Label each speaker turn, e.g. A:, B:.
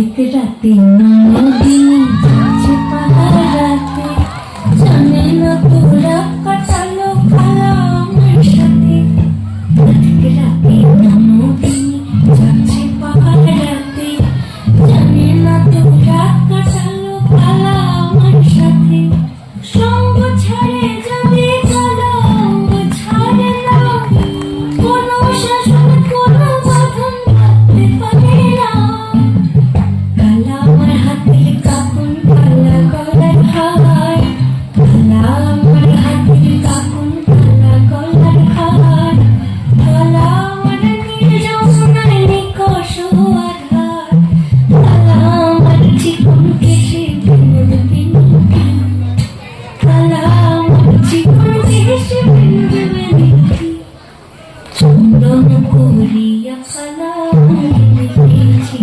A: অনেক রাতে নদিনী যাচ্ছে পাহারাতে, জানে না তোরা কাটালো কালা আমার সাথে। অনেক রাতে নদিনী যাচ্ছে পাহারাতে, জানে না তোরা কাটালো কালা আমার সাথে। সঙ্গ ছাড়ে যদি কলঙ্ক ছাড়ে না, কোনো শাসন কোনো বাঁধন রাখতে পারে না। কালা আমার হাতের কাপন কালা গলার হার, কালা আমার হাতের কাপন কালা গলার হার, কালা আমার নীল যমুনার নিকষ আধার, কালা আমার চিকন কেশে বিনোদ বিনোদী, কালা আমার চিকন কেশে বিনোদ বিনোদী। চন্দন করিয়া কালা আমি লিখেছি।